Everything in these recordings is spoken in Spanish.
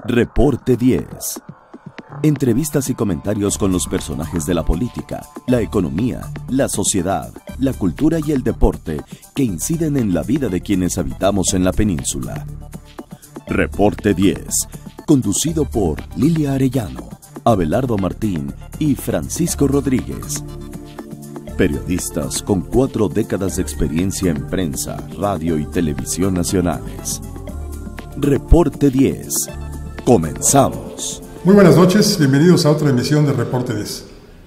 Reporte 10. Entrevistas y comentarios con los personajes de la política, la economía, la sociedad, la cultura y el deporte que inciden en la vida de quienes habitamos en la península. Reporte 10, conducido por Lilia Arellano, Abelardo Martín y Francisco Rodríguez. Periodistas con 4 décadas de experiencia en prensa, radio y televisión nacionales. Reporte 10. Comenzamos. Muy buenas noches, bienvenidos a otra emisión de Reporte 10.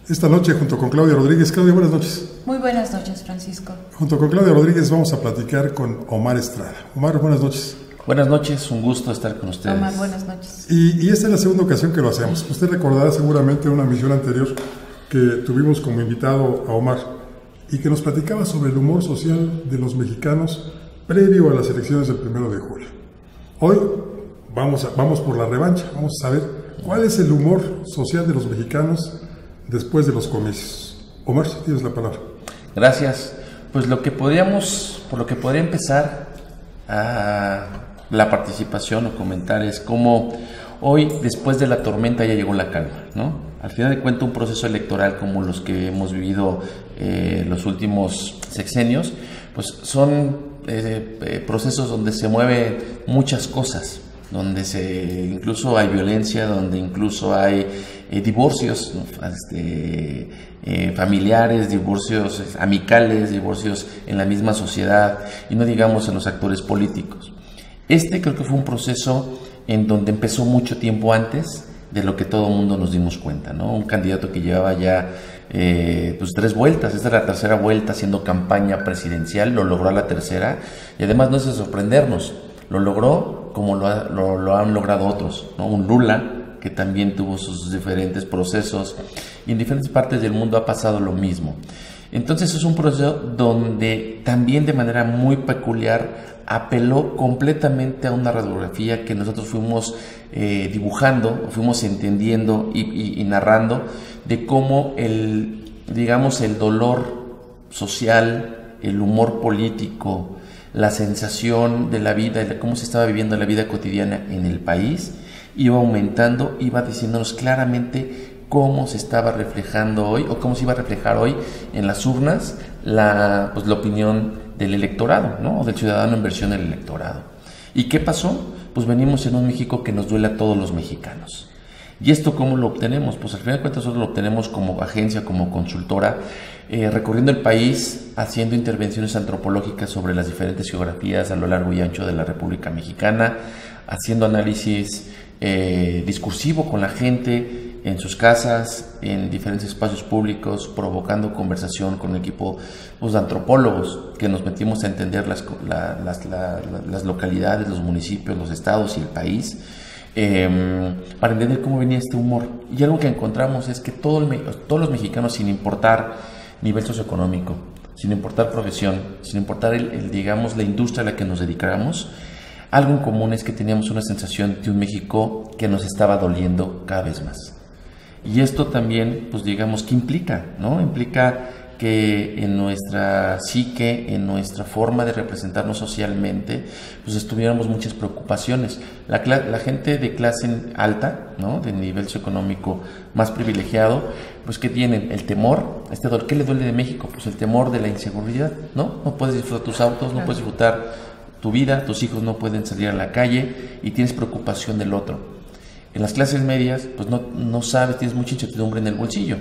Esta noche junto con Claudia Rodríguez. Claudia, buenas noches. Muy buenas noches, Francisco. Junto con Claudia Rodríguez vamos a platicar con Omar Estrada. Omar, buenas noches. Buenas noches, un gusto estar con ustedes. Omar, buenas noches. Y esta es la segunda ocasión que lo hacemos. Usted recordará seguramente una misión anterior que tuvimos como invitado a Omar y que nos platicaba sobre el humor social de los mexicanos previo a las elecciones del 1 de julio. Hoy vamos por la revancha, vamos a saber cuál es el humor social de los mexicanos después de los comicios. Omar, si tienes la palabra. Gracias. Pues por lo que podría empezar a la participación o comentar es cómo hoy, después de la tormenta, ya llegó la calma, ¿no? Al final de cuentas, un proceso electoral como los que hemos vivido los últimos sexenios, pues son procesos donde se mueven muchas cosas, donde incluso hay violencia, donde incluso hay divorcios, ¿no? Familiares, divorcios amicales, divorcios en la misma sociedad y no digamos en los actores políticos. Creo que fue un proceso en donde empezó mucho tiempo antes de lo que todo el mundo nos dimos cuenta, ¿no? Un candidato que llevaba ya 3 vueltas, esta es la tercera vuelta haciendo campaña presidencial, lo logró a la tercera y además no es de sorprendernos, lo logró como lo han logrado otros, ¿no? Un Lula que también tuvo sus diferentes procesos y en diferentes partes del mundo ha pasado lo mismo. Entonces es un proceso donde también de manera muy peculiar apeló completamente a una radiografía que nosotros fuimos dibujando, fuimos entendiendo y narrando de cómo el dolor social, el humor político, la sensación de la vida, de cómo se estaba viviendo la vida cotidiana en el país, iba aumentando, iba diciéndonos claramente cómo se estaba reflejando hoy o cómo se iba a reflejar hoy en las urnas la opinión del electorado, ¿no? O del ciudadano en versión del electorado. ¿Y qué pasó? Pues venimos en un México que nos duele a todos los mexicanos. ¿Y esto cómo lo obtenemos? Pues al final de cuentas nosotros lo obtenemos como agencia, como consultora, recorriendo el país, haciendo intervenciones antropológicas sobre las diferentes geografías a lo largo y ancho de la República Mexicana, haciendo análisis discursivo con la gente en sus casas, en diferentes espacios públicos, provocando conversación con un equipo de antropólogos que nos metimos a entender las localidades, los municipios, los estados y el país, para entender cómo venía este humor. Y algo que encontramos es que todos los mexicanos, sin importar nivel socioeconómico, sin importar profesión, sin importar la industria a la que nos dedicáramos, algo en común es que teníamos una sensación de un México que nos estaba doliendo cada vez más. Y esto también, ¿qué implica? ¿No? Implica que en nuestra psique, en nuestra forma de representarnos socialmente, tuviéramos muchas preocupaciones. La gente de clase alta, ¿no? De nivel socioeconómico más privilegiado, ¿qué tienen? El temor, ¿qué le duele de México? Pues el temor de la inseguridad, ¿no? No puedes disfrutar tus autos, no puedes disfrutar tu vida, tus hijos no pueden salir a la calle y tienes preocupación del otro. En las clases medias, no sabes, tienes mucha incertidumbre en el bolsillo,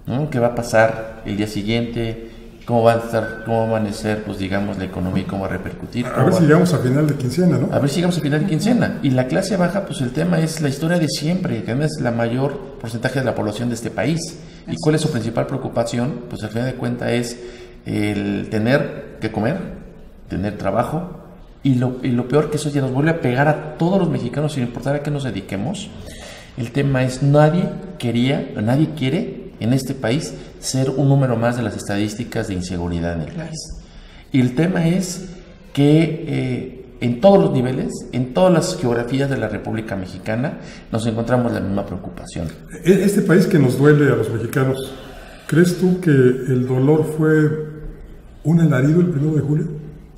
¿no? ¿Qué va a pasar el día siguiente? ¿Cómo va a amanecer, la economía y cómo va a repercutir? A ver si llegamos a final de quincena, ¿no? A ver si llegamos a final de quincena. Y la clase baja, el tema es la historia de siempre, que es la mayor porcentaje de la población de este país. ¿Y cuál es su principal preocupación? Pues al final de cuentas es el tener que comer, tener trabajo. Y lo peor que eso ya nos vuelve a pegar a todos los mexicanos sin importar a qué nos dediquemos. El tema es nadie quiere en este país ser un número más de las estadísticas de inseguridad en el país. Y el tema es que en todos los niveles, en todas las geografías de la República Mexicana, nos encontramos la misma preocupación. Este país que nos duele a los mexicanos, ¿Crees tú que el dolor fue un alarido el 1 de julio?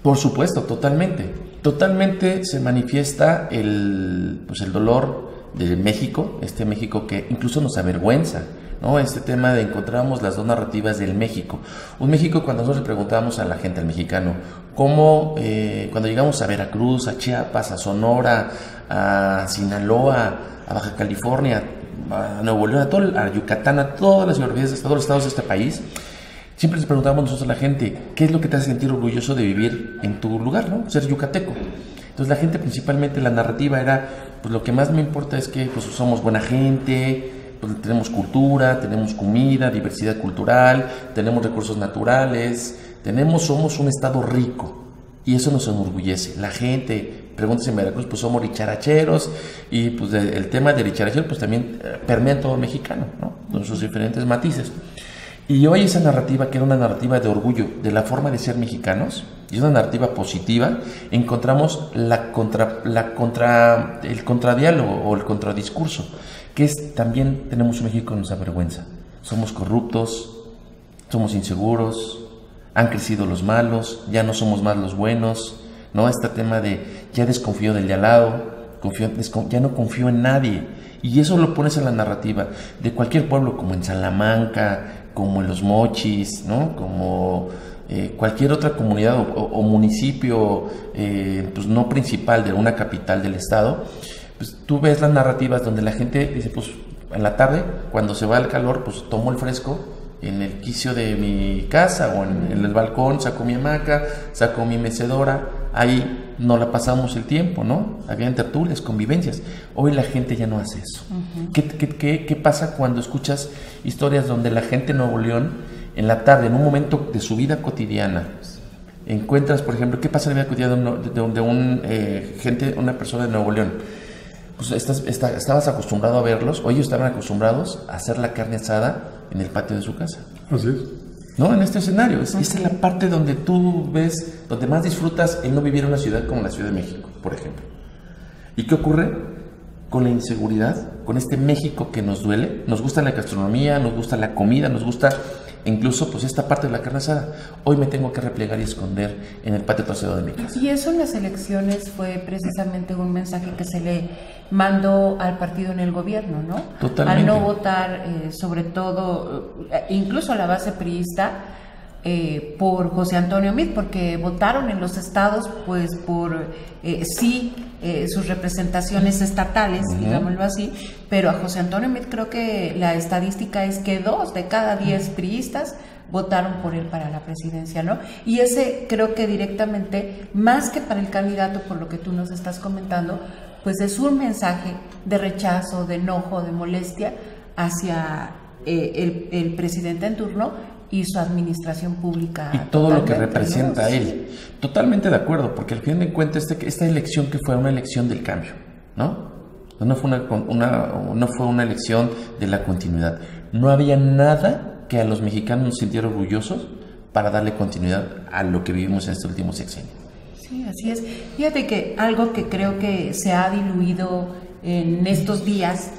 Por supuesto, totalmente. Totalmente se manifiesta el dolor de México, este México que incluso nos avergüenza, ¿no? Este tema de encontramos las dos narrativas del México. Un México, cuando nosotros le preguntábamos a la gente, al mexicano, cómo cuando llegamos a Veracruz, a Chiapas, a Sonora, a Sinaloa, a Baja California, a Nuevo León, a Yucatán, a todas las geografías, a todos los estados de este país, siempre les preguntábamos nosotros a la gente, ¿qué es lo que te hace sentir orgulloso de vivir en tu lugar, ¿no? Ser yucateco. Entonces la gente, principalmente la narrativa era, pues lo que más me importa es que pues, somos buena gente, pues, tenemos cultura, tenemos comida, diversidad cultural, tenemos recursos naturales, somos un estado rico y eso nos enorgullece. La gente, pregúntese en Veracruz, pues somos richaracheros y pues el tema de richarachero pues también permea en todo el mexicano, ¿no? Con sus diferentes matices. Y hoy esa narrativa, que era una narrativa de orgullo de la forma de ser mexicanos, y es una narrativa positiva, encontramos el contradiálogo o el contradiscurso, que es también tenemos un México que nos avergüenza. Somos corruptos, somos inseguros, han crecido los malos, ya no somos más los buenos, ¿no? Este tema de ya desconfío del de al lado, ya no confío en nadie. Y eso lo pones en la narrativa de cualquier pueblo, como en Salamanca, como en Los Mochis, ¿no? Como cualquier otra comunidad o municipio pues no principal de una capital del estado, pues tú ves las narrativas donde la gente dice, pues en la tarde, cuando se va el calor, pues tomo el fresco en el quicio de mi casa o en el balcón, saco mi hamaca, saco mi mecedora, ahí no la pasamos el tiempo, ¿no? Habían tertulias, convivencias. Hoy la gente ya no hace eso. Uh-huh. ¿Qué pasa cuando escuchas historias donde la gente en Nuevo León, en la tarde, en un momento de su vida cotidiana, encuentras, por ejemplo, qué pasa en la vida cotidiana de una persona de Nuevo León? Pues estabas acostumbrado a verlos, o ellos estaban acostumbrados a hacer la carne asada en el patio de su casa. Así es. ¿No? En este escenario. Esa es la parte donde tú ves, donde más disfrutas el no vivir en una ciudad como la Ciudad de México, por ejemplo. ¿Y qué ocurre? Con la inseguridad, con este México que nos duele, nos gusta la gastronomía, nos gusta la comida, nos gusta incluso pues esta parte de la carne asada. Hoy me tengo que replegar y esconder en el patio trasero de mi casa. Y eso en las elecciones fue precisamente un mensaje que se le mandó al partido en el gobierno, ¿no? Totalmente. Al no votar, sobre todo, incluso a la base priista, por José Antonio Meade, porque votaron en los estados pues por sus representaciones estatales, uh-huh, digámoslo así, pero a José Antonio Meade creo que la estadística es que 2 de cada 10 priistas votaron por él para la presidencia, ¿no? Y ese creo que directamente, más que para el candidato, por lo que tú nos estás comentando, pues es un mensaje de rechazo, de enojo, de molestia hacia el presidente en turno y su administración pública. Y todo lo que representa, ¿no?, él. Totalmente de acuerdo, porque al fin de cuentas esta elección que fue una elección del cambio, ¿no? No fue una elección de la continuidad. No había nada que a los mexicanos nos sintiera orgullosos para darle continuidad a lo que vivimos en este último sexenio. Sí, así es. Fíjate que algo que creo que se ha diluido en estos días,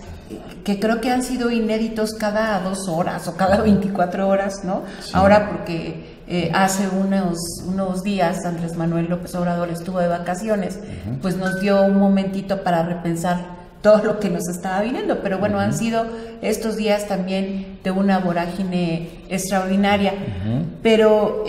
que creo que han sido inéditos cada 2 horas o cada 24 horas, ¿no? Sí. Ahora porque hace unos días Andrés Manuel López Obrador estuvo de vacaciones, uh-huh, pues nos dio un momentito para repensar todo lo que nos estaba viniendo, pero bueno, uh-huh, han sido estos días también de una vorágine extraordinaria, uh-huh, pero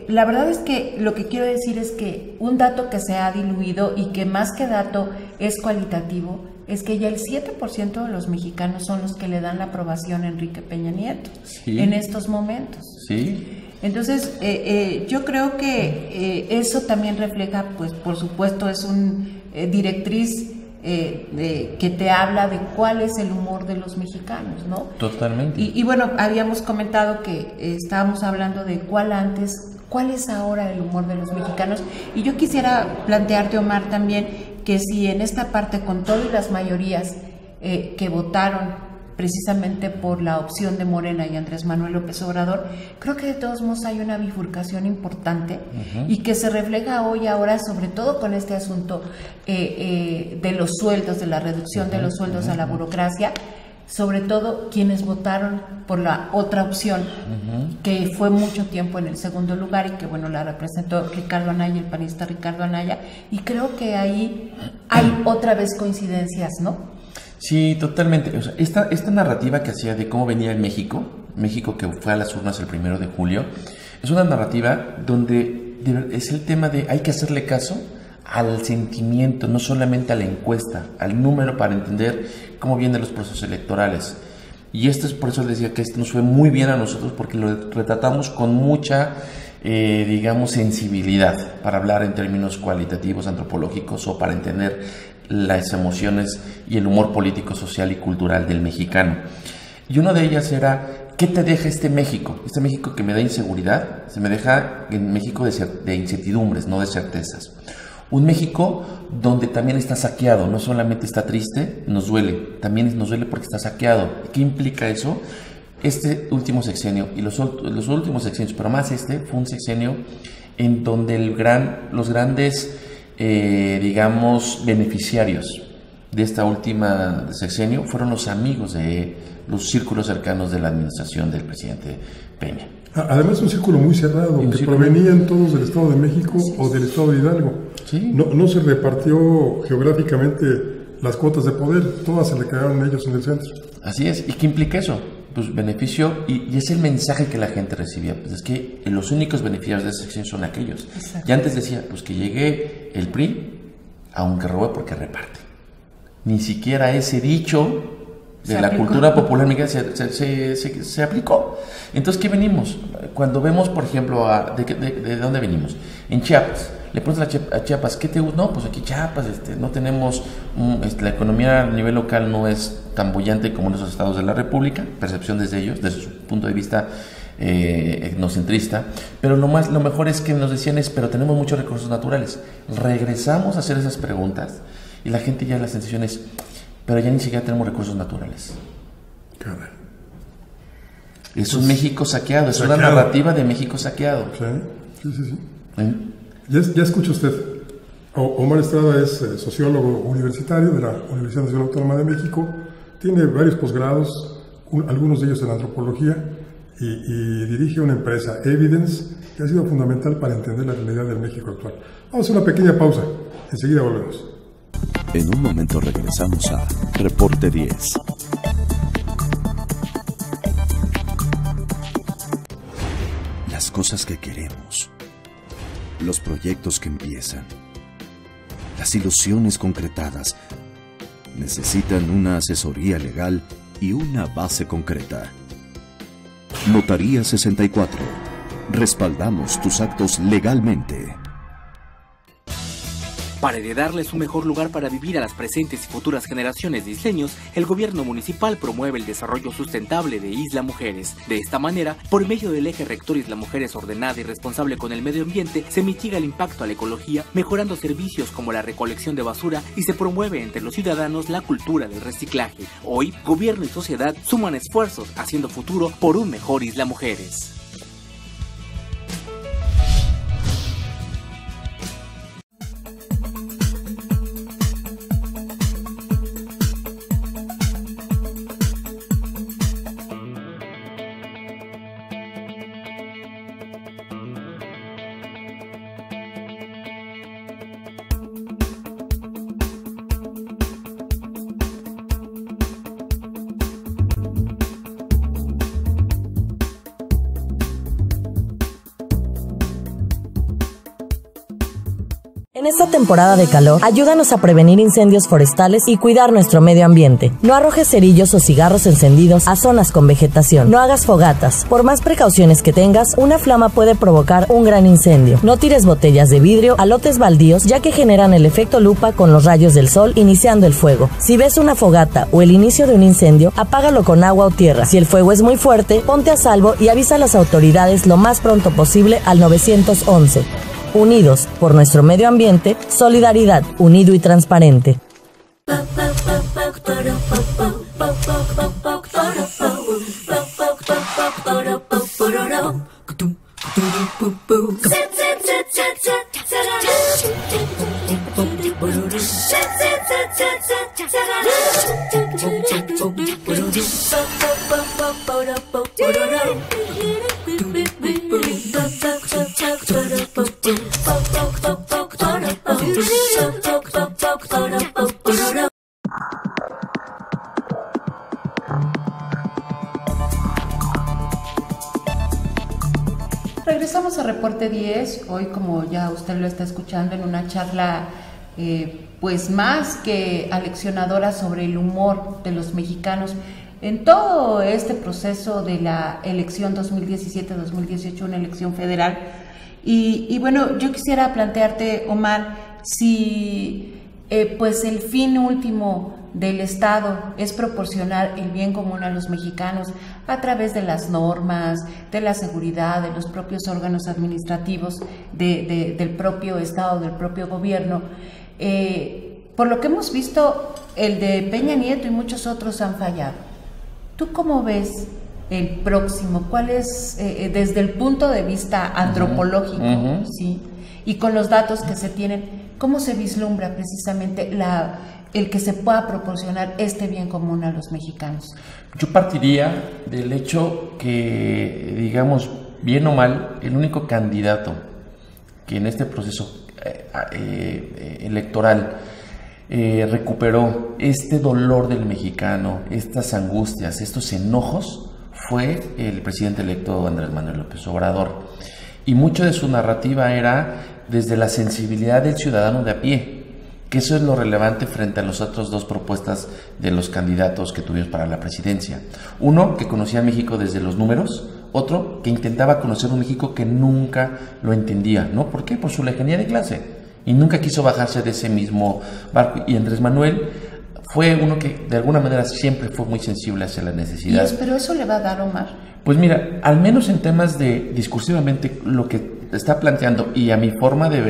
la verdad es que lo que quiero decir es que un dato que se ha diluido y que más que dato es cualitativo, es que ya el 7% de los mexicanos son los que le dan la aprobación a Enrique Peña Nieto, sí, en estos momentos. Sí. Entonces, yo creo que eso también refleja, pues, por supuesto, es un directriz que te habla de cuál es el humor de los mexicanos, ¿no? Totalmente. Y bueno, habíamos comentado que estábamos hablando de cuál es ahora el humor de los mexicanos. Y yo quisiera plantearte, Omar, también que si en esta parte, con todas las mayorías que votaron precisamente por la opción de Morena y Andrés Manuel López Obrador, creo que de todos modos hay una bifurcación importante, uh-huh, y que se refleja hoy ahora, sobre todo con este asunto de los sueldos, de la reducción, uh-huh, de los sueldos, uh-huh, a la burocracia. sobre todo quienes votaron por la otra opción, que fue mucho tiempo en el segundo lugar y que bueno, la representó Ricardo Anaya, el panista Ricardo Anaya, y creo que ahí hay otra vez coincidencias, ¿no? Sí, totalmente. O sea, esta narrativa que hacía de cómo venía el México que fue a las urnas el 1 de julio, es una narrativa donde es el tema de hay que hacerle caso al sentimiento, no solamente a la encuesta, al número, para entender cómo vienen los procesos electorales. Y esto es por eso les decía que esto nos fue muy bien a nosotros, porque lo retratamos con mucha, digamos, sensibilidad, para hablar en términos cualitativos, antropológicos, o para entender las emociones y el humor político, social y cultural del mexicano. Y una de ellas era, ¿qué te deja este México? Este México que me da inseguridad, se me deja en México de incertidumbres, no de certezas. Un México donde también está saqueado, no solamente está triste, nos duele, también nos duele porque está saqueado. ¿Qué implica eso? Este último sexenio y los últimos sexenios, pero más fue un sexenio en donde los grandes, digamos, beneficiarios de esta última sexenio fueron los amigos de los círculos cercanos de la administración del presidente Peña. Además, un círculo muy cerrado, provenían todos del Estado de México o del Estado de Hidalgo. Sí. No se repartió geográficamente las cuotas de poder, todas se le quedaron ellos en el centro. Así es. ¿Y qué implica eso? Pues beneficio, y es el mensaje que la gente recibía. Pues es que los únicos beneficiarios de esa sección son aquellos. Exacto. Y antes decía, pues que llegue el PRI, aunque robe porque reparte. Ni siquiera ese dicho de la cultura popular mexicana se aplicó. Entonces, ¿qué venimos? Cuando vemos, por ejemplo, ¿de dónde venimos? En Chiapas. Le preguntas a Chiapas, ¿qué te gusta? No, pues aquí Chiapas, no tenemos, la economía a nivel local no es tan bollante como en esos estados de la República, percepción desde ellos, desde su punto de vista etnocentrista, pero lo mejor es que nos decían pero tenemos muchos recursos naturales. Regresamos a hacer esas preguntas y la gente ya la sensación es, pero ya ni siquiera tenemos recursos naturales. Caray. Es un México saqueado, es una narrativa de México saqueado. Sí. Ya escucha usted. Omar Estrada es sociólogo universitario de la Universidad Nacional Autónoma de México, tiene varios posgrados, algunos de ellos en antropología, y dirige una empresa, Evidence, que ha sido fundamental para entender la realidad del México actual. Vamos a una pequeña pausa, enseguida volvemos. En un momento regresamos a Reporte 10. Las cosas que queremos, los proyectos que empiezan, las ilusiones concretadas, necesitan una asesoría legal y una base concreta. Notaría 64. Respaldamos tus actos legalmente. Para heredarles un mejor lugar para vivir a las presentes y futuras generaciones de isleños, el gobierno municipal promueve el desarrollo sustentable de Isla Mujeres. De esta manera, por medio del eje rector Isla Mujeres ordenada y responsable con el medio ambiente, se mitiga el impacto a la ecología, mejorando servicios como la recolección de basura y se promueve entre los ciudadanos la cultura del reciclaje. Hoy, gobierno y sociedad suman esfuerzos haciendo futuro por un mejor Isla Mujeres. En esta temporada de calor, ayúdanos a prevenir incendios forestales y cuidar nuestro medio ambiente. No arrojes cerillos o cigarros encendidos a zonas con vegetación. No hagas fogatas. Por más precauciones que tengas, una flama puede provocar un gran incendio. No tires botellas de vidrio a lotes baldíos, ya que generan el efecto lupa con los rayos del sol iniciando el fuego. Si ves una fogata o el inicio de un incendio, apágalo con agua o tierra. Si el fuego es muy fuerte, ponte a salvo y avisa a las autoridades lo más pronto posible al 911. Unidos por nuestro medio ambiente, solidaridad, unido y transparente. Regresamos a Reporte 10, hoy como ya usted lo está escuchando en una charla pues más que aleccionadora sobre el humor de los mexicanos en todo este proceso de la elección 2017-2018, una elección federal. Y bueno, yo quisiera plantearte, Omar, si pues el fin último del Estado es proporcionar el bien común a los mexicanos a través de las normas, de la seguridad, de los propios órganos administrativos del propio Estado, del propio gobierno. Por lo que hemos visto, el de Peña Nieto y muchos otros han fallado. ¿Tú cómo ves el próximo? ¿Cuál es, desde el punto de vista antropológico, ¿sí? Y con los datos que se tienen, cómo se vislumbra precisamente el que se pueda proporcionar este bien común a los mexicanos? Yo partiría del hecho que, digamos, bien o mal, el único candidato que en este proceso electoral recuperó este dolor del mexicano, estas angustias, estos enojos, fue el presidente electo Andrés Manuel López Obrador. Y mucho de su narrativa era desde la sensibilidad del ciudadano de a pie, que eso es lo relevante frente a las otras dos propuestas de los candidatos que tuvimos para la presidencia. Uno, que conocía a México desde los números; otro, que intentaba conocer un México que nunca lo entendía, ¿no? ¿Por qué? Por su lejanía de clase, y nunca quiso bajarse de ese mismo barco. Y Andrés Manuel fue uno que de alguna manera siempre fue muy sensible hacia la necesidad. ¿Pero eso le va a dar, Omar? Pues mira, al menos en temas de discursivamente lo que está planteando, y a mi forma de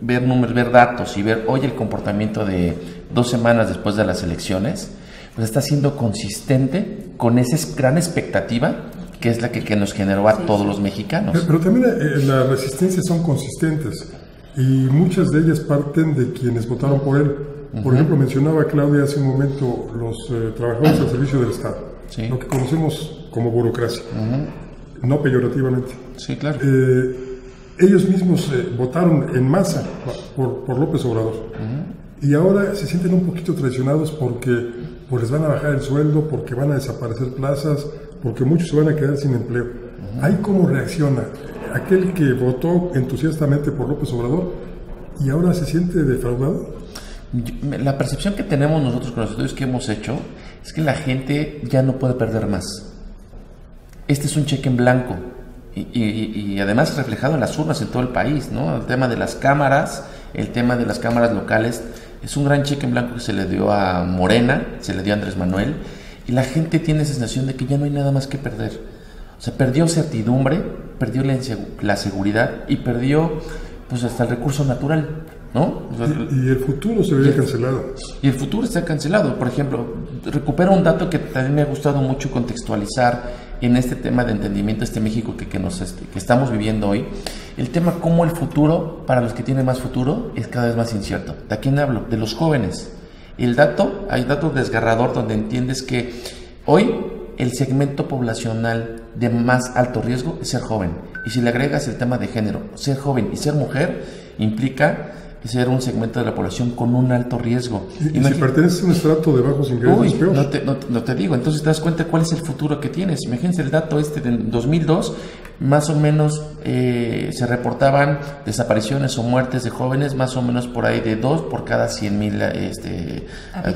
ver números, ver datos y ver hoy el comportamiento de 2 semanas después de las elecciones, pues está siendo consistente con esa gran expectativa que es la que nos generó a todos los mexicanos. Pero también las resistencias son consistentes y muchas de ellas parten de quienes votaron por él. Por ejemplo, mencionaba Claudia hace un momento los trabajadores al servicio del Estado, lo que conocemos como burocracia, no peyorativamente. Sí, claro. Ellos mismos votaron en masa por López Obrador, y ahora se sienten un poquito traicionados porque pues les van a bajar el sueldo, porque van a desaparecer plazas, porque muchos se van a quedar sin empleo. ¿Ahí cómo reacciona aquel que votó entusiastamente por López Obrador y ahora se siente defraudado? La percepción que tenemos nosotros con los estudios que hemos hecho es que la gente ya no puede perder más. Este es un cheque en blanco y además reflejado en las urnas en todo el país, ¿no? El tema de las cámaras, locales, es un gran cheque en blanco que se le dio a Morena, se le dio a Andrés Manuel, y la gente tiene esa sensación de que ya no hay nada más que perder. O sea, perdió certidumbre, perdió la seguridad y perdió pues hasta el recurso natural, ¿no? Y el futuro se vería cancelado. Y el futuro está cancelado. Por ejemplo, recupero un dato que también me ha gustado mucho contextualizar en este tema de entendimiento, este México que estamos viviendo hoy. El tema cómo el futuro, para los que tienen más futuro, es cada vez más incierto. ¿De quién hablo? De los jóvenes. Hay dato desgarrador donde entiendes que hoy el segmento poblacional de más alto riesgo es ser joven. Y si le agregas el tema de género, ser joven y ser mujer implica ser un segmento de la población con un alto riesgo. Y si perteneces a un estrato de bajos ingresos, peor. No te digo, entonces te das cuenta cuál es el futuro que tienes. Imagínense el dato de 2002, más o menos se reportaban desapariciones o muertes de jóvenes, más o menos por ahí de 2 por cada 100,000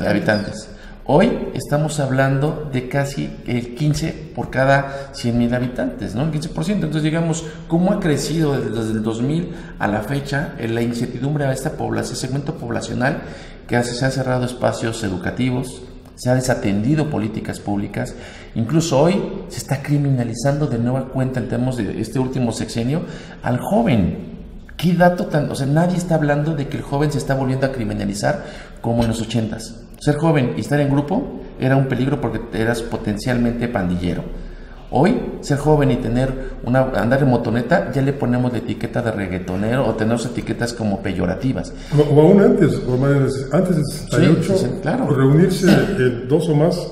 habitantes. Hoy estamos hablando de casi el 15 por cada 100,000 habitantes, ¿no? El 15%. Entonces, digamos, ¿cómo ha crecido desde el 2000 a la fecha la incertidumbre a esta población, ese segmento poblacional que se han cerrado espacios educativos, se ha desatendido políticas públicas? Incluso hoy se está criminalizando de nueva cuenta en términos de este último sexenio al joven. ¿Qué dato tan...? O sea, nadie está hablando de que el joven se está volviendo a criminalizar como en los 80s. Ser joven y estar en grupo era un peligro porque eras potencialmente pandillero. Hoy, ser joven y andar en motoneta, ya le ponemos la etiqueta de reggaetonero o tenemos etiquetas como peyorativas. O aún antes de 68, sí, claro. Reunirse en 2 o más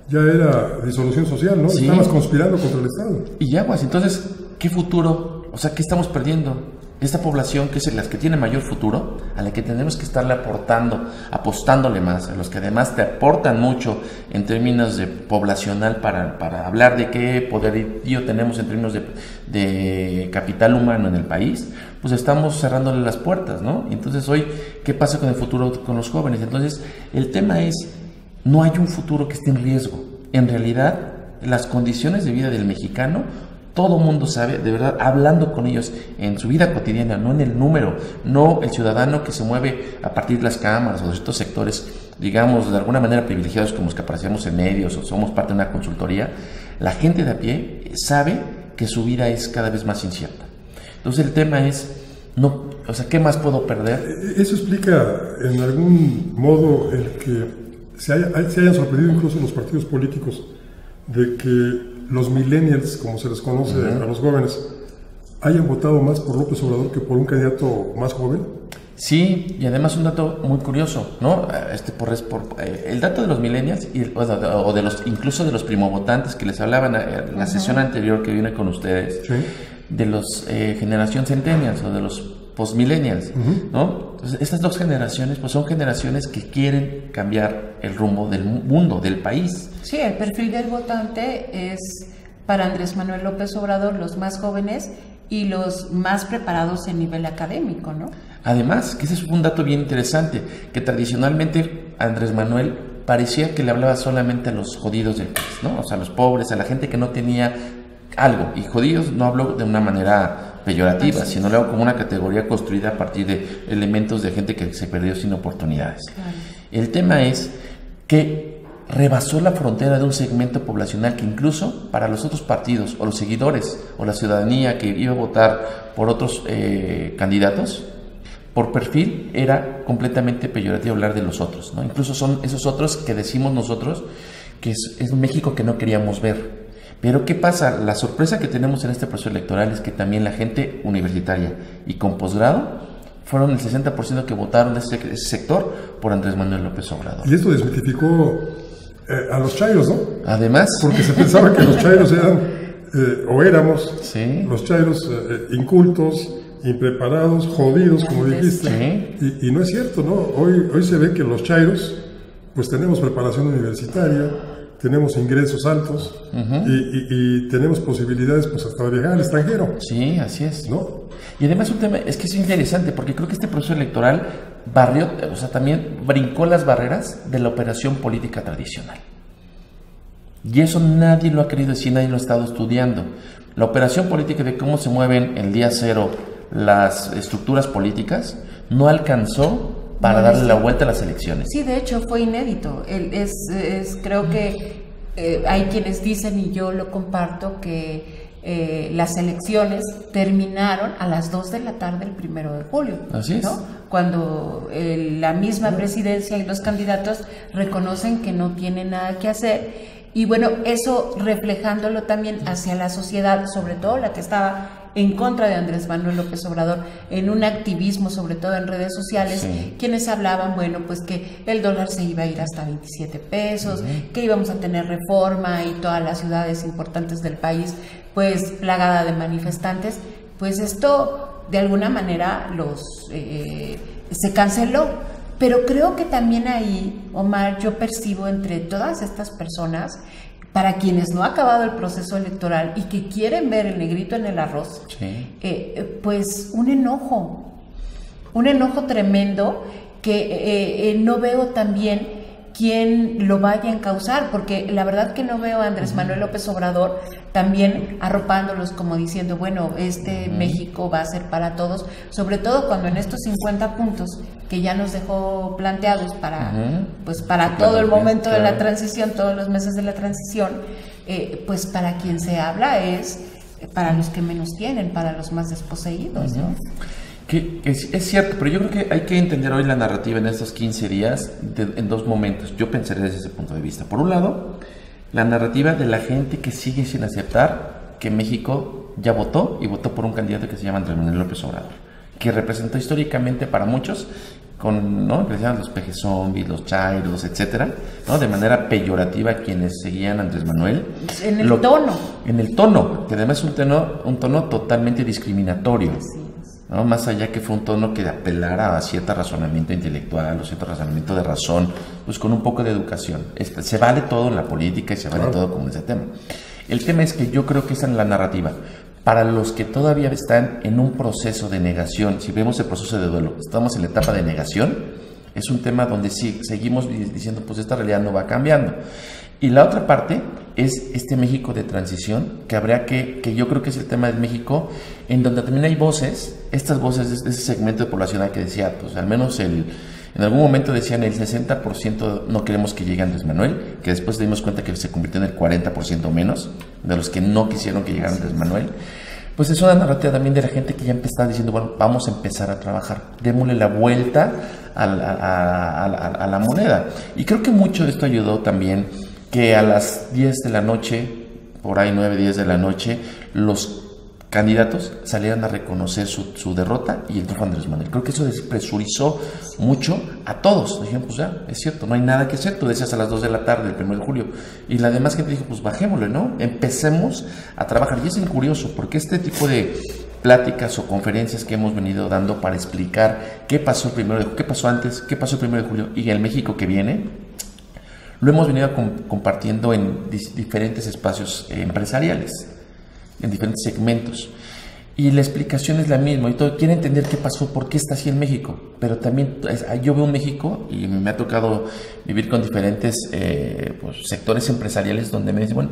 ya era disolución social, ¿no? Sí. Estabas conspirando contra el Estado. Y aguas, entonces, ¿qué futuro? O sea, ¿qué estamos perdiendo? Esta población, que es la que tiene mayor futuro, a la que tenemos que estarle apostándole más, a los que además te aportan mucho en términos de poblacional para hablar de qué poderío tenemos en términos de capital humano en el país, pues estamos cerrándole las puertas, ¿no? Entonces hoy, ¿qué pasa con el futuro con los jóvenes? Entonces, el tema es, no hay un futuro que esté en riesgo. En realidad, las condiciones de vida del mexicano, todo mundo sabe, de verdad, hablando con ellos en su vida cotidiana, no en el número, no el ciudadano que se mueve a partir de las cámaras o de estos sectores, digamos, de alguna manera privilegiados como los que aparecemos en medios o somos parte de una consultoría. La gente de a pie sabe que su vida es cada vez más incierta. Entonces el tema es, no, o sea, ¿qué más puedo perder? Eso explica en algún modo el que se hayan sorprendido incluso los partidos políticos de que los millennials, como se les conoce a los jóvenes, hayan votado más por López Obrador que por un candidato más joven. Sí, y además un dato muy curioso, ¿no? El dato de los millennials o de los, incluso de los primovotantes que les hablaban en la sesión anterior que vine con ustedes, sí, de los generación centennials o de los postmillennials, ¿no? Entonces, estas dos generaciones, pues son generaciones que quieren cambiar el rumbo del mundo, del país. Sí, el perfil del votante es para Andrés Manuel López Obrador los más jóvenes y los más preparados en nivel académico, ¿no? Además, que ese es un dato bien interesante, que tradicionalmente Andrés Manuel parecía que le hablaba solamente a los jodidos del país, ¿no? O sea, a los pobres, a la gente que no tenía algo. Y jodidos no hablo de una manera peyorativa, sino lo hago como una categoría construida a partir de elementos de gente que se perdió sin oportunidades. Claro. El tema es que rebasó la frontera de un segmento poblacional que incluso para los otros partidos o los seguidores o la ciudadanía que iba a votar por otros candidatos, por perfil era completamente peyorativo hablar de los otros, ¿no? Incluso son esos otros que decimos nosotros que es un México que no queríamos ver. Pero ¿qué pasa? La sorpresa que tenemos en este proceso electoral es que también la gente universitaria y con posgrado fueron el 60% que votaron de ese sector por Andrés Manuel López Obrador. Y esto desmitificó a los chairos, ¿no? Además. Porque se pensaba que los chairos eran, o éramos, sí, los chairos incultos, impreparados, jodidos, como dijiste. Sí. Y no es cierto, ¿no? Hoy se ve que los chairos, pues tenemos preparación universitaria, tenemos ingresos altos y tenemos posibilidades pues hasta de viajar al extranjero. Sí, así es. ¿No? Y además un tema, es que es interesante porque creo que este proceso electoral también brincó las barreras de la operación política tradicional. Y eso nadie lo ha querido decir, nadie lo ha estado estudiando. La operación política de cómo se mueven el día cero las estructuras políticas no alcanzó para darle la vuelta a las elecciones. Sí, de hecho fue inédito. Creo que hay quienes dicen, y yo lo comparto, que las elecciones terminaron a las 2 de la tarde el 1 de julio. Así es. ¿No? Cuando la misma presidencia y los candidatos reconocen que no tienen nada que hacer. Y bueno, eso reflejándolo también hacia la sociedad, sobre todo la que estaba en contra de Andrés Manuel López Obrador, en un activismo, sobre todo en redes sociales, sí, quienes hablaban, bueno, pues que el dólar se iba a ir hasta 27 pesos, que íbamos a tener reforma y todas las ciudades importantes del país, pues plagada de manifestantes. Pues esto, de alguna manera, se canceló. Pero creo que también ahí, Omar, yo percibo entre todas estas personas, para quienes no ha acabado el proceso electoral y que quieren ver el negrito en el arroz, sí, pues un enojo tremendo que no veo también quién lo vaya a encauzar, porque la verdad que no veo a Andrés Manuel López Obrador también arropándolos como diciendo, bueno, México va a ser para todos, sobre todo cuando en estos 50 puntos que ya nos dejó planteados para todo el momento de la transición, todos los meses de la transición, pues para quien se habla es para los que menos tienen, para los más desposeídos, ¿no? Que es cierto, pero yo creo que hay que entender hoy la narrativa en estos 15 días en dos momentos. Yo pensaré desde ese punto de vista. Por un lado, la narrativa de la gente que sigue sin aceptar que México ya votó y votó por un candidato que se llama Andrés Manuel López Obrador, que representó históricamente para muchos, ¿no? Que decían los peje zombies, los chairos, etcétera, ¿no? De manera peyorativa quienes seguían a Andrés Manuel. En el tono. En el tono, que además es un tono totalmente discriminatorio, ¿no? Más allá que fue un tono que apelara a cierto razonamiento intelectual o cierto razonamiento de razón, pues con un poco de educación. Se vale todo en la política y se vale todo con ese tema. El tema es que yo creo que esa es la narrativa. Para los que todavía están en un proceso de negación, si vemos el proceso de duelo, estamos en la etapa de negación, es un tema donde sí seguimos diciendo, pues esta realidad no va cambiando. Y la otra parte es este México de transición, que habría que yo creo que es el tema del México, en donde también hay voces, estas voces de ese segmento de población que decía, pues al menos en algún momento decían el 60% no queremos que llegue Andrés Manuel, que después nos dimos cuenta que se convirtió en el 40% menos de los que no quisieron que llegara Andrés Manuel. Pues es una narrativa también de la gente que ya empezó diciendo, bueno, vamos a empezar a trabajar, démosle la vuelta a la moneda. Y creo que mucho de esto ayudó también que a las 10 de la noche, por ahí 9, 10 de la noche, los candidatos salieran a reconocer su derrota y el triunfo de Andrés Manuel. Creo que eso despresurizó mucho a todos. Dijeron, pues ya, es cierto, no hay nada que hacer. Tú decías a las 2 de la tarde, el 1 de julio. Y la demás gente dijo, pues bajémosle, ¿no? Empecemos a trabajar. Y es muy curioso, porque este tipo de pláticas o conferencias que hemos venido dando para explicar qué pasó el 1 de julio, qué pasó antes, qué pasó el 1 de julio y el México que viene, lo hemos venido compartiendo en diferentes espacios empresariales, en diferentes segmentos, y la explicación es la misma, y todo quiere entender qué pasó, por qué está así en México, pero también yo veo un México, y me ha tocado vivir con diferentes pues, sectores empresariales donde me dicen, bueno,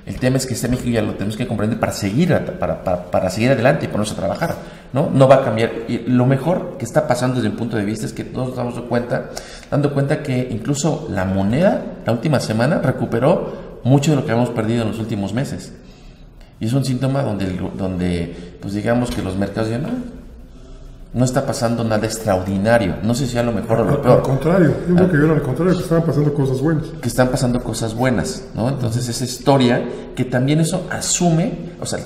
el tema es que este México ya lo tenemos que comprender para seguir adelante y ponernos a trabajar, no va a cambiar. Y lo mejor que está pasando desde mi punto de vista es que todos nos damos dando cuenta que incluso la moneda la última semana recuperó mucho de lo que habíamos perdido en los últimos meses. Y es un síntoma donde pues digamos que los mercados dicen, no está pasando nada extraordinario. No sé si a lo mejor o lo peor. Al contrario, yo creo que vieron al contrario, que estaban pasando cosas buenas. Que están pasando cosas buenas, ¿no? Entonces esa historia que también eso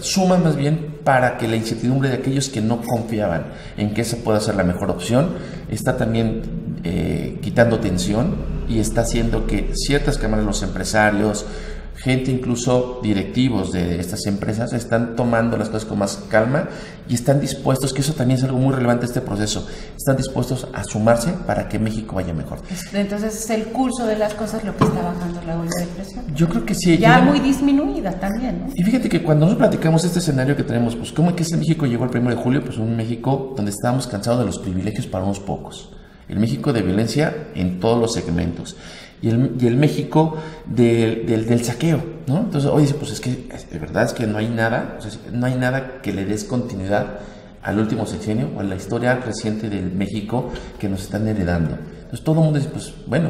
suma más bien para que la incertidumbre de aquellos que no confiaban en que esa pueda ser la mejor opción, está también quitando tensión y está haciendo que ciertas cámaras, los empresarios, gente incluso directivos de estas empresas están tomando las cosas con más calma y están dispuestos, que eso también es algo muy relevante de este proceso, están dispuestos a sumarse para que México vaya mejor. Entonces es el curso de las cosas lo que está bajando la ola de presión. Yo creo que sí. Ya muy disminuida también, ¿no? Y fíjate que cuando nosotros platicamos este escenario que tenemos, pues cómo es que ese México llegó el 1 de julio, pues un México donde estábamos cansados de los privilegios para unos pocos. El México de violencia en todos los segmentos. Y el México del saqueo, ¿no? Entonces, hoy dice, pues es que de verdad es que no hay nada, no hay nada que le des continuidad al último sexenio o a la historia reciente del México que nos están heredando. Entonces todo el mundo dice, pues bueno,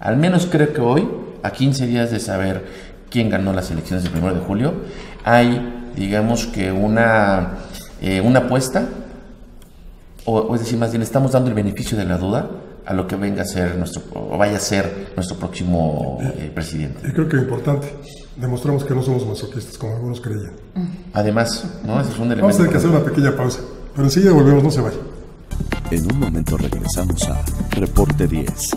al menos creo que hoy, a 15 días de saber quién ganó las elecciones del 1 de julio, hay, digamos que una apuesta, o es decir, más bien estamos dando el beneficio de la duda a lo que venga a ser vaya a ser nuestro próximo presidente. Y creo que es importante, demostramos que no somos masoquistas como algunos creían. Además, ¿no? Ese es un elemento. Vamos a tener que hacer una pequeña pausa, pero enseguida volvemos, no se vaya. En un momento regresamos a Reporte 10.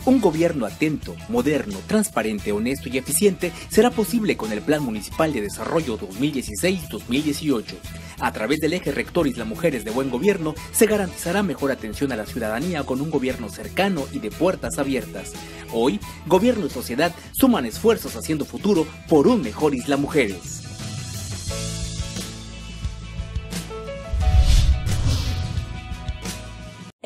Un gobierno atento, moderno, transparente, honesto y eficiente será posible con el Plan Municipal de Desarrollo 2016-2018. A través del eje rector Isla Mujeres de Buen Gobierno se garantizará mejor atención a la ciudadanía con un gobierno cercano y de puertas abiertas. Hoy, gobierno y sociedad suman esfuerzos haciendo futuro por un mejor Isla Mujeres.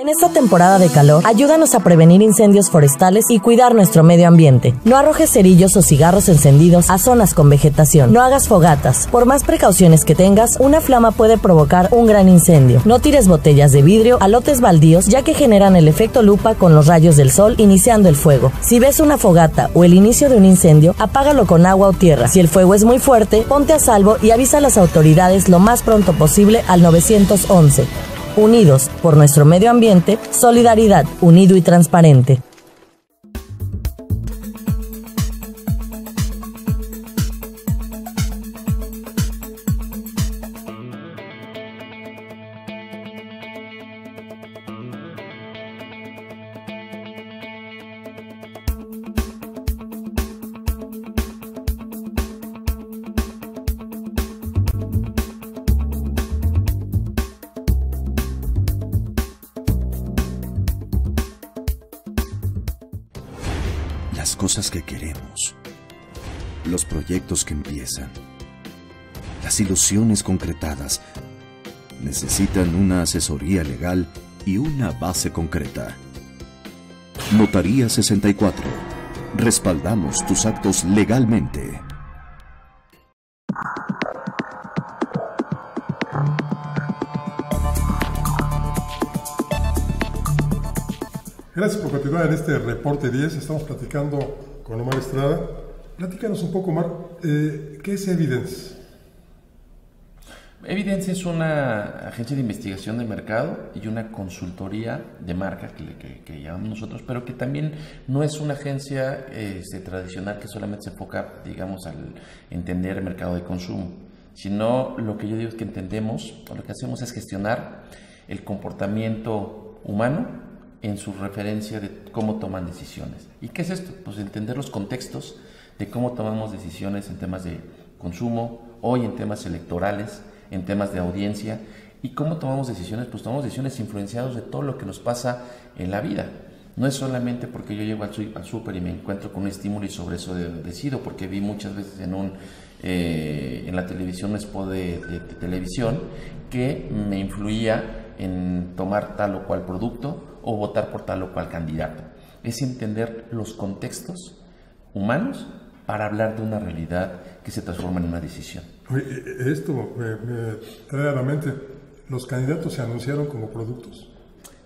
En esta temporada de calor, ayúdanos a prevenir incendios forestales y cuidar nuestro medio ambiente. No arrojes cerillos o cigarros encendidos a zonas con vegetación. No hagas fogatas. Por más precauciones que tengas, una flama puede provocar un gran incendio. No tires botellas de vidrio a lotes baldíos, ya que generan el efecto lupa con los rayos del sol iniciando el fuego. Si ves una fogata o el inicio de un incendio, apágalo con agua o tierra. Si el fuego es muy fuerte, ponte a salvo y avisa a las autoridades lo más pronto posible al 911. Unidos por nuestro medio ambiente, solidaridad, unido y transparente. Las cosas que queremos, los proyectos que empiezan, las ilusiones concretadas, necesitan una asesoría legal y una base concreta. Notaría 64. Respaldamos tus actos legalmente. Gracias por continuar en este Reporte 10. Estamos platicando con Omar Estrada. Platícanos un poco, Omar, ¿qué es Evidence? Evidence es una agencia de investigación de mercado y una consultoría de marca que llamamos nosotros, pero que también no es una agencia tradicional que solamente se enfoca, digamos, al entender el mercado de consumo, sino lo que yo digo es que entendemos, o lo que hacemos es gestionar el comportamiento humano en su referencia de cómo toman decisiones. ¿Y qué es esto? Pues entender los contextos de cómo tomamos decisiones en temas de consumo, hoy en temas electorales, en temas de audiencia, y cómo tomamos decisiones. Pues tomamos decisiones influenciados de todo lo que nos pasa en la vida. No es solamente porque yo llego al súper y me encuentro con un estímulo y sobre eso decido, porque vi muchas veces en la televisión un spot de televisión que me influía en tomar tal o cual producto o votar por tal o cual candidato. Es entender los contextos humanos para hablar de una realidad que se transforma en una decisión. Oye, esto me trae a la mente, ¿los candidatos se anunciaron como productos?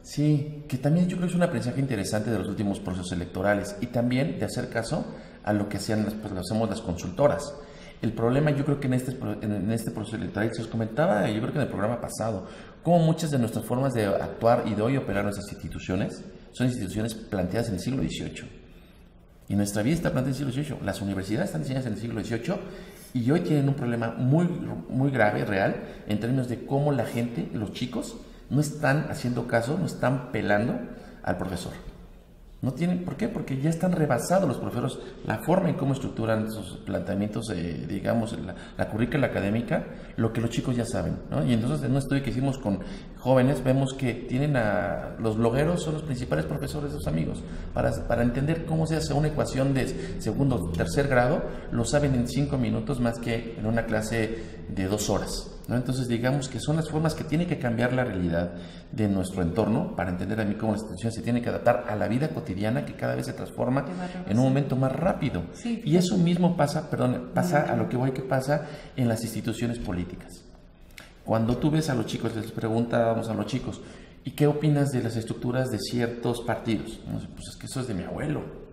Sí, que también yo creo que es un aprendizaje interesante de los últimos procesos electorales y también de hacer caso a lo que hacemos las consultoras. El problema, yo creo que en este proceso electoral, se os comentaba, yo creo que en el programa pasado, como muchas de nuestras formas de actuar y de hoy operar nuestras instituciones son instituciones planteadas en el siglo XVIII. Y nuestra vida está planteada en el siglo XVIII. Las universidades están diseñadas en el siglo XVIII y hoy tienen un problema muy grave, real, en términos de cómo la gente, los chicos, no están haciendo caso, no están pelando al profesor. No tienen, ¿por qué? Porque ya están rebasados los profesores, la forma en cómo estructuran sus planteamientos, digamos, la currícula académica, lo que los chicos ya saben, ¿no? Y entonces en un estudio que hicimos con jóvenes, vemos que tienen a los blogueros, son los principales profesores de sus amigos, para entender cómo se hace una ecuación de segundo o tercer grado, lo saben en 5 minutos más que en una clase de 2 horas, ¿no? Entonces digamos que son las formas que tiene que cambiar la realidad de nuestro entorno para entender a mí cómo la institución se tiene que adaptar a la vida cotidiana que cada vez se transforma en un momento más rápido. Sí, y eso mismo pasa a lo que voy, que pasa en las instituciones políticas. Cuando tú ves a los chicos, les preguntábamos a los chicos, ¿y qué opinas de las estructuras de ciertos partidos? Pues es que eso es de mi abuelo.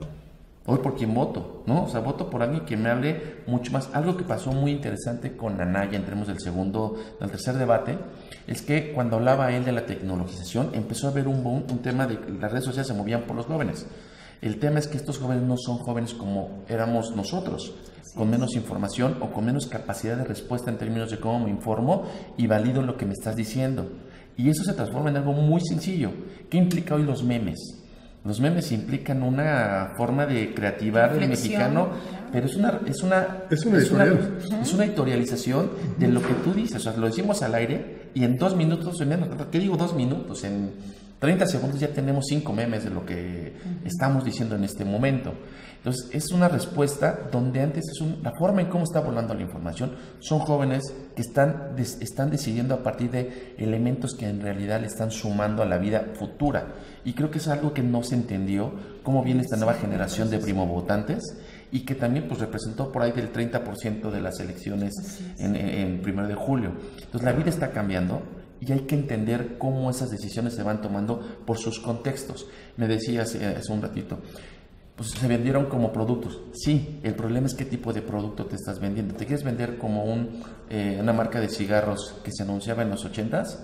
Hoy por quién voto, ¿no? O sea, voto por alguien que me hable mucho más. Algo que pasó muy interesante con Anaya, entremos del tercer debate, es que cuando hablaba él de la tecnologización, empezó a haber un tema de que las redes sociales se movían por los jóvenes. El tema es que estos jóvenes no son jóvenes como éramos nosotros, con menos información o con menos capacidad de respuesta en términos de cómo me informo y valido lo que me estás diciendo. Y eso se transforma en algo muy sencillo. ¿Qué implica hoy los memes? Los memes implican una forma de creativar del mexicano, pero es una editorialización de lo que tú dices. O sea, lo decimos al aire y en 2 minutos, ¿qué digo 2 minutos? En 30 segundos ya tenemos 5 memes de lo que estamos diciendo en este momento. Entonces, es una respuesta donde antes la forma en cómo está volando la información. Son jóvenes que están decidiendo a partir de elementos que en realidad le están sumando a la vida futura. Y creo que es algo que no se entendió, cómo viene esta nueva generación de primovotantes, y que también pues representó por ahí del 30% de las elecciones en 1 de julio. Entonces, la vida está cambiando. Y hay que entender cómo esas decisiones se van tomando por sus contextos. Me decías hace un ratito, pues se vendieron como productos. Sí, el problema es qué tipo de producto te estás vendiendo. ¿Te quieres vender como una marca de cigarros que se anunciaba en los 80s?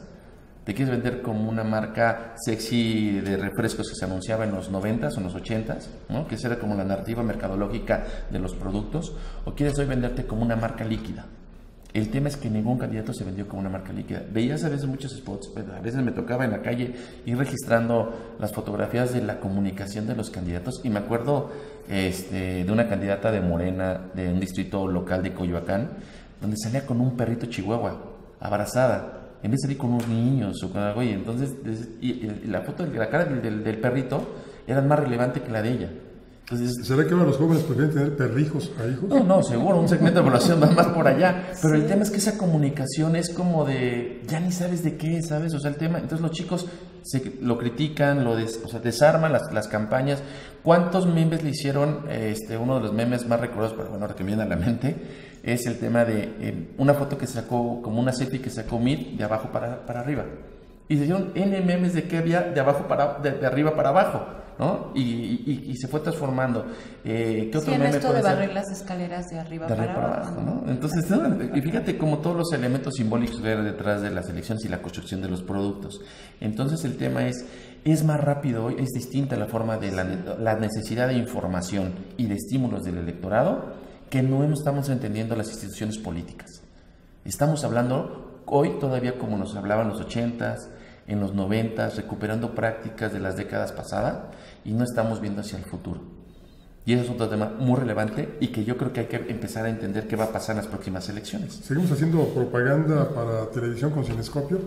¿Te quieres vender como una marca sexy de refrescos que se anunciaba en los 90s o en los 80s? ¿No? Que esa era como la narrativa mercadológica de los productos. ¿O quieres hoy venderte como una marca líquida? El tema es que ningún candidato se vendió como una marca líquida. Veías a veces muchos spots, pero a veces me tocaba en la calle ir registrando las fotografías de la comunicación de los candidatos, y me acuerdo de una candidata de Morena, de un distrito local de Coyoacán, donde salía con un perrito chihuahua, abrazada, en vez de salir con unos niños o con algo, y entonces y la foto de la cara del perrito era más relevante que la de ella. Entonces, ¿será que ahora los jóvenes prefieren tener perrijos a hijos? No, seguro, un segmento de población va más por allá. Pero el tema es que esa comunicación es como de, ya ni sabes de qué, ¿sabes? O sea, el tema, entonces los chicos lo critican, desarman las campañas. ¿Cuántos memes le hicieron? Uno de los memes más recordados, pero bueno, ahora que me viene a la mente, es el tema de una foto que sacó, como una selfie que sacó Meet de abajo para arriba. Y se hicieron N memes de que había de arriba para abajo, ¿no? Y se fue transformando. ¿Qué otro meme esto puede de ser? barrer las escaleras de arriba para abajo, ¿no? Entonces, y fíjate como todos los elementos simbólicos que hay detrás de las elecciones y la construcción de los productos. Entonces, el tema es más rápido hoy, es distinta la forma de la necesidad de información y de estímulos del electorado, que no estamos entendiendo las instituciones políticas. Estamos hablando hoy todavía como nos hablaban en los 80s, en los 90s, recuperando prácticas de las décadas pasadas, y no estamos viendo hacia el futuro. Y eso es otro tema muy relevante y que yo creo que hay que empezar a entender qué va a pasar en las próximas elecciones. ¿Seguimos haciendo propaganda para televisión con cinescopio?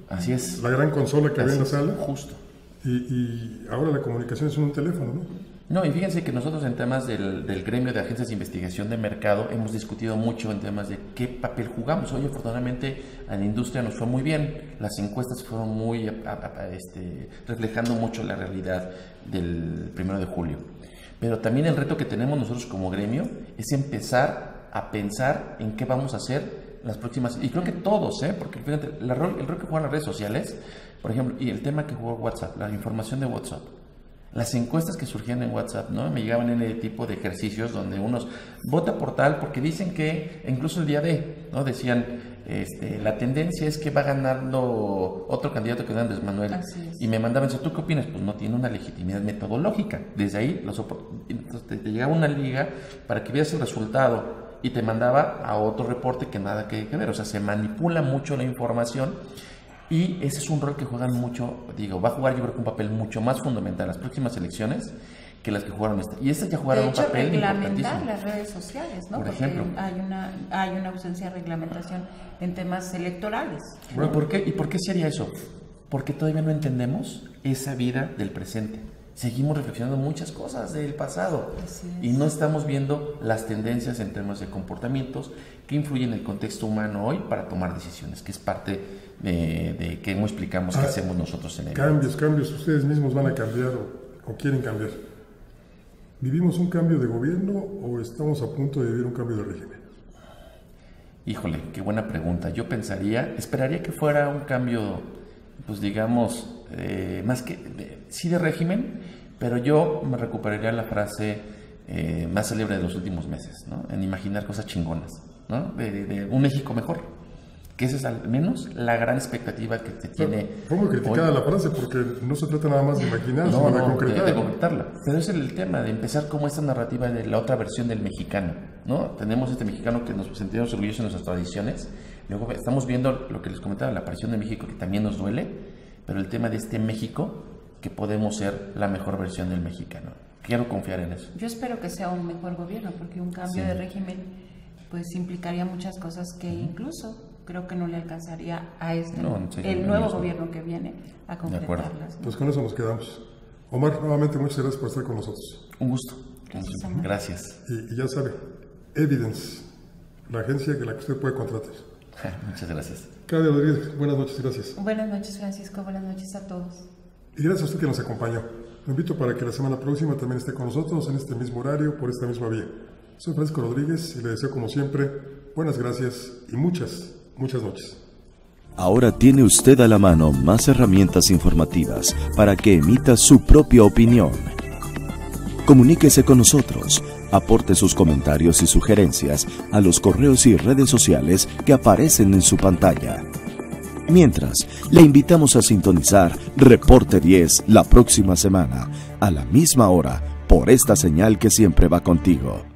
Así es. La gran consola que había en la sala. Justo. Y ahora la comunicación es en un teléfono, ¿no? No, y fíjense que nosotros en temas del gremio de agencias de investigación de mercado hemos discutido mucho en temas de qué papel jugamos. Hoy, afortunadamente, a la industria nos fue muy bien. Las encuestas fueron muy reflejando mucho la realidad del 1 de julio. Pero también el reto que tenemos nosotros como gremio es empezar a pensar en qué vamos a hacer las próximas. Y creo que todos, porque fíjate, el rol que juegan las redes sociales, por ejemplo, y el tema que jugó WhatsApp, la información de WhatsApp. Las encuestas que surgían en WhatsApp, ¿no? Me llegaban en el tipo de ejercicios donde unos vota por tal, porque dicen que incluso el día de, ¿no? Decían, la tendencia es que va ganando otro candidato que es Andrés Manuel. Y me mandaban, ¿tú qué opinas? Pues no tiene una legitimidad metodológica. Desde ahí entonces te llegaba una liga para que vieras el resultado y te mandaba a otro reporte que nada que ver. O sea, se manipula mucho la información. Y ese es un rol que juegan mucho, va a jugar yo creo que un papel mucho más fundamental en las próximas elecciones que las que jugaron esta. Y estas ya jugaron un papel importantísimo. Reglamentar las redes sociales, ¿no? Por Porque ejemplo. hay una ausencia de reglamentación en temas electorales. Bueno, ¿por qué? ¿Y por qué sería eso? Porque todavía no entendemos esa vida del presente. Seguimos reflexionando muchas cosas del pasado y no estamos viendo las tendencias en términos de comportamientos que influyen en el contexto humano hoy para tomar decisiones, que es parte de que no explicamos qué hacemos nosotros en el Cambios, ustedes mismos van a cambiar o quieren cambiar. ¿Vivimos un cambio de gobierno o estamos a punto de vivir un cambio de régimen? Híjole, qué buena pregunta. Yo esperaría que fuera un cambio, pues digamos, más que sí de régimen, pero yo me recuperaría la frase más célebre de los últimos meses, ¿no? En imaginar cosas chingonas, ¿no? De un México mejor. Que esa es al menos la gran expectativa que se tiene. Fue muy criticada la frase porque no se trata nada más de imaginar, sino de concretarla. Pero es el tema de empezar como esta narrativa de la otra versión del mexicano, ¿no? Tenemos este mexicano que nos sentimos orgullosos de nuestras tradiciones. Luego estamos viendo lo que les comentaba, la aparición de México, que también nos duele, pero el tema de este México, que podemos ser la mejor versión del mexicano. Quiero confiar en eso. Yo espero que sea un mejor gobierno, porque un cambio de régimen pues implicaría muchas cosas que incluso creo que no le alcanzaría a el nuevo gobierno que viene a completarlas, ¿no? Pues con eso nos quedamos. Omar, nuevamente muchas gracias por estar con nosotros. Un gusto. Gracias. Y ya sabe, Evidence, la agencia que usted puede contratar. Muchas gracias. Claudia Rodríguez, buenas noches, gracias. Buenas noches, Francisco, buenas noches a todos. Y gracias a usted que nos acompañó. Lo invito para que la semana próxima también esté con nosotros en este mismo horario, por esta misma vía. Soy Francisco Rodríguez y le deseo como siempre buenas gracias y muchas noches. Ahora tiene usted a la mano más herramientas informativas para que emita su propia opinión. Comuníquese con nosotros, aporte sus comentarios y sugerencias a los correos y redes sociales que aparecen en su pantalla. Mientras, le invitamos a sintonizar Reporte 10 la próxima semana, a la misma hora, por esta señal que siempre va contigo.